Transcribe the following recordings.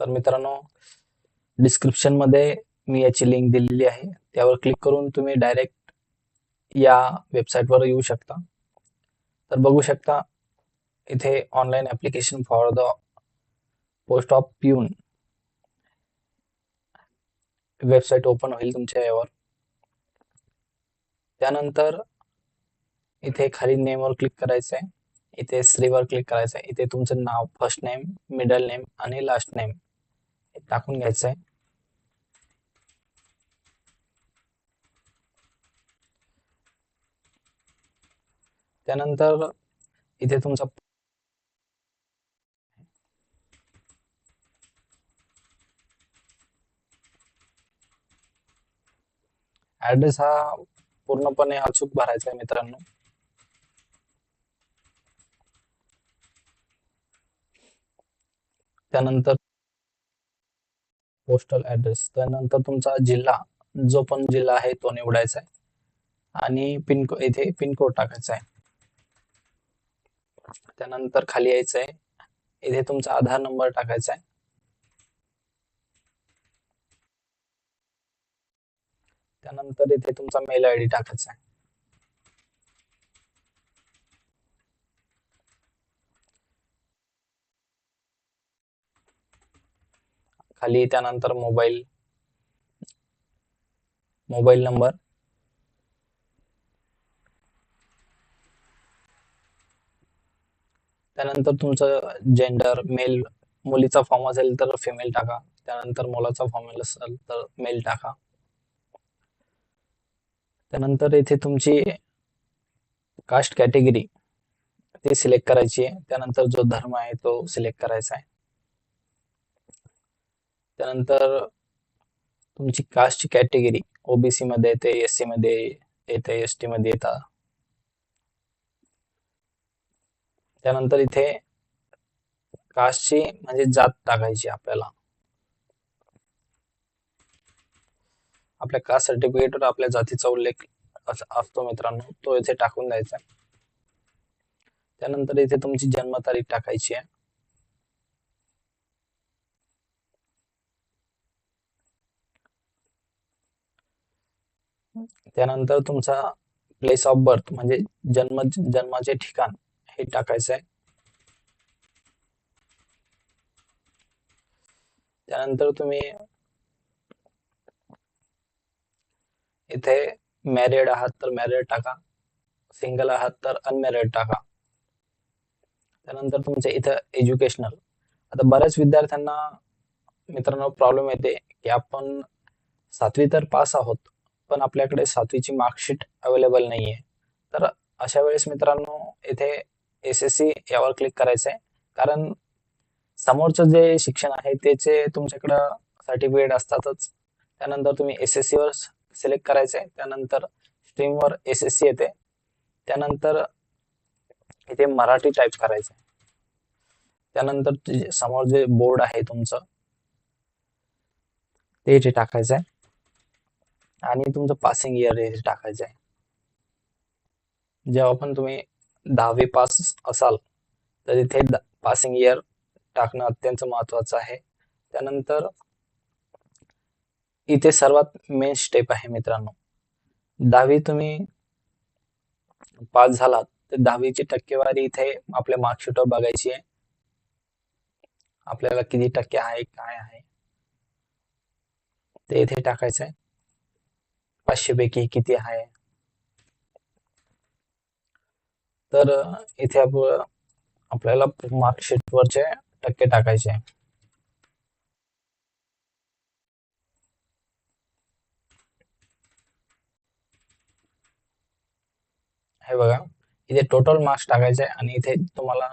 तर मित्रांनो, डिस्क्रिप्शन मध्ये मी याची लिंक दिलेली आहे. त्यावर क्लिक करून तुम्ही डायरेक्ट या वेबसाईटवर येऊ शकता. तर बघू शकता इथे online application for the post of peon website open होईल तुमच्या यावर. त्यानंतर इथे खाली नेमवर क्लिक करायचं आहे. इथे श्रीवर क्लिक करायचं आहे. इथे तुमचं नाव, फर्स्ट नेम, मिडल नेम आणि लास्ट नेम टाकून घ्यायचं आहे. त्यानंतर इथे तुमचा ऍड्रेस हा पूर्णपणे अचूक भरायचा आहे मित्रांनो. त्यानंतर पोस्टल ऍड्रेस, त्यानंतर तुमचा जिल्हा, जो पण जिल्हा आहे तो निवडायचा आहे आणि इथे पिनकोड टाकायचा आहे. त्यानंतर खाली यायचं आहे. इथे तुमचा आधार नंबर टाकायचा आहे. त्यानंतर इथे तुमचा मेल आयडी टाकायचा आहे. खाली त्यानंतर मोबाईल नंबर, त्यानंतर तुमचं जेंडर, मेल, मुलीचा फॉर्म असेल तर फिमेल टाका. त्यानंतर मुलाचा फॉर्म असेल तर मेल टाका. त्यानंतर इथे तुमची कास्ट कॅटेगरी ते सिलेक्ट करायची आहे. त्यानंतर जो धर्म आहे तो सिलेक्ट करायचा आहे. त्यानंतर तुमची कास्टची कॅटेगरी ओबीसी मध्ये येते, एससी मध्ये येते, एसटी मध्ये येतात. त्यानंतर इथे कास्टची म्हणजे जात टाकायची आपल्याला. आपल्या कास्ट सर्टिफिकेटवर आपल्या जातीचा उल्लेख असतो मित्रांनो, तो इथे टाकून द्यायचा. त्यानंतर इथे तुमची जन्मतारीख टाकायची आहे. त्यानंतर तुमचा प्लेस ऑफ बर्थ म्हणजे जन्माचे ठिकाण हे टाकायचं आहे. त्यानंतर तुम्ही इथे मॅरिड आहात तर मॅरिड टाका, सिंगल आहात तर अनमॅरिड टाका. त्यानंतर तुमचे इथं एज्युकेशनल. आता बऱ्याच विद्यार्थ्यांना मित्रांनो प्रॉब्लेम येते की आपण 7वी तर पास आहोत, पण आपल्याकडे 7वीची मार्कशीट अवेलेबल नाहीये. तर अशा वेळेस मित्रांनो इथे एसएससी यावर क्लिक करायचं आहे. कारण समोरचं जे शिक्षण आहे त्याचे तुमच्याकडं सर्टिफिकेट असतातच. त्यानंतर तुम्ही एसएससी वर सिलेक्ट करायचं आहे. त्यानंतर स्ट्रीमवर एसएससी येते. त्यानंतर इथे मराठी टाईप करायचं आहे. त्यानंतर समोर जे बोर्ड आहे तुमचं ते इथे टाकायचं आहे आणि तुमचं पासिंग इयर हे टाकायचं आहे. जेव्हा पण तुम्ही 10वी पास असाल तर इथे पासिंग इयर टाकणं अत्यंत महत्वाचं आहे. त्यानंतर इथे सर्वात मेन स्टेप आहे मित्रांनो, 10वी तुम्ही पास झालात तर 10वीची टक्केवारी इथे आपल्या मार्कशीटवर बघायची आहे. आपल्याला किती टक्के आहे, काय आहे ते इथे टाकायचं आहे. 500 पैकी किती आहे. तर इथे आपल्याला मार्कशीट वरचे टक्के टाकायचे आहे. हे बघा, इथे टोटल मार्क्स टाकायचे आहे आणि इथे तुम्हाला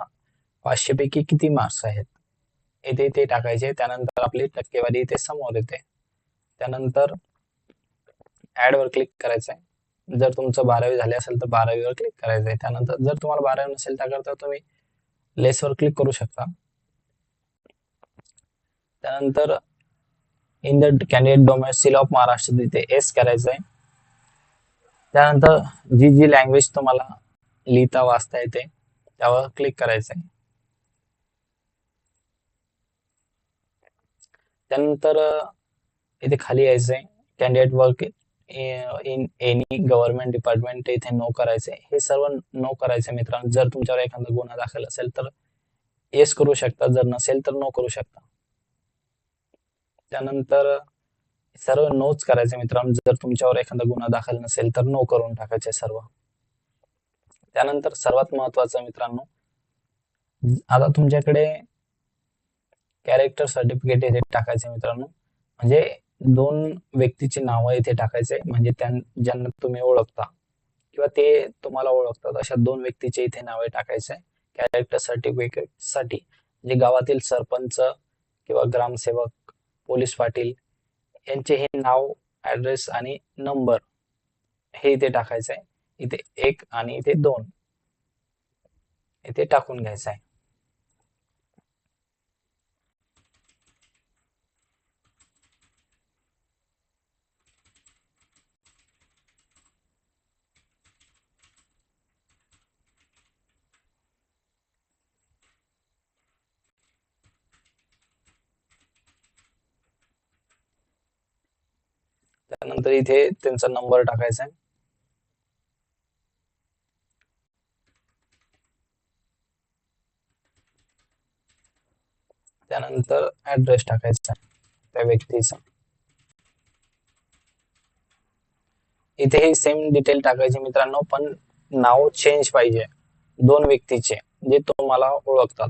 500 पैकी किती मार्क्स आहेत इथे ते टाकायचे. त्यानंतर आपली टक्केवारी इथे समोर येते. त्यानंतर ऍड वर क्लिक करायचं आहे. जर तुमचं 12वी झाले असेल तर 12वी वर क्लिक करायचं आहे. त्यानंतर जर तुम्हाला 12वी नसेल तर तुम्ही लेस वर क्लिक करू शकता. त्यानंतर in the candidate domicile of Maharashtra तिथे एस करायचं आहे. त्यानंतर जी लँग्वेज तुम्हाला लिहिता वाचता येते त्यावर क्लिक करायचं आहे. त्यानंतर इथे खाली यायचंय, candidate work in any government department, इथे नो करायचंय. हे सर्व नो करायचंय मित्रांनो. जर तुमच्यावर एखादा गुन्हा दाखल असेल तर येस करू शकता, जर नसेल तर नो करू शकता. त्यानंतर सर्व नोच करायचे मित्रांनो. जर तुमच्यावर एखादा गुन्हा दाखल नसेल तर नो करून टाकायचे सर्व. त्यानंतर सर्वात महत्वाचं मित्रांनो, आता तुमच्याकडे कॅरेक्टर सर्टिफिकेट इथे टाकायचे मित्रांनो. म्हणजे दोन व्यक्तीची नावं इथे टाकायचे, म्हणजे ज्यांना तुम्ही ओळखता किंवा ते तुम्हाला ओळखतात अशा दोन व्यक्तीचे इथे नावे टाकायचे कॅरेक्टर सर्टिफिकेट साठी. म्हणजे गावातील सरपंच किंवा ग्रामसेवक, पोलीस पाटील यांचे हे नाव, ऍड्रेस आणि नंबर हे इथे टाकायचं आहे. इथे 1 आणि इथे 2 इथे टाकून घ्यायचं आहे. त्यानंतर इथे त्यांचा नंबर टाकायचा आहे. त्यानंतर ऍड्रेस टाकायचा त्या व्यक्तीचा. इथेही सेम डिटेल टाकायचे मित्रांनो, पण नाव चेंज पाहिजे दोन व्यक्तीचे जे तुम्हाला ओळखतात.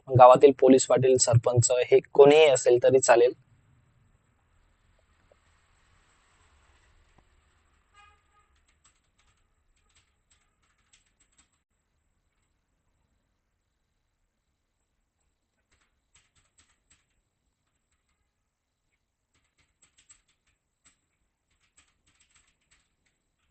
गावातील पोलीस पाटील, सरपंच हे कोणीही असेल तरी चालेल,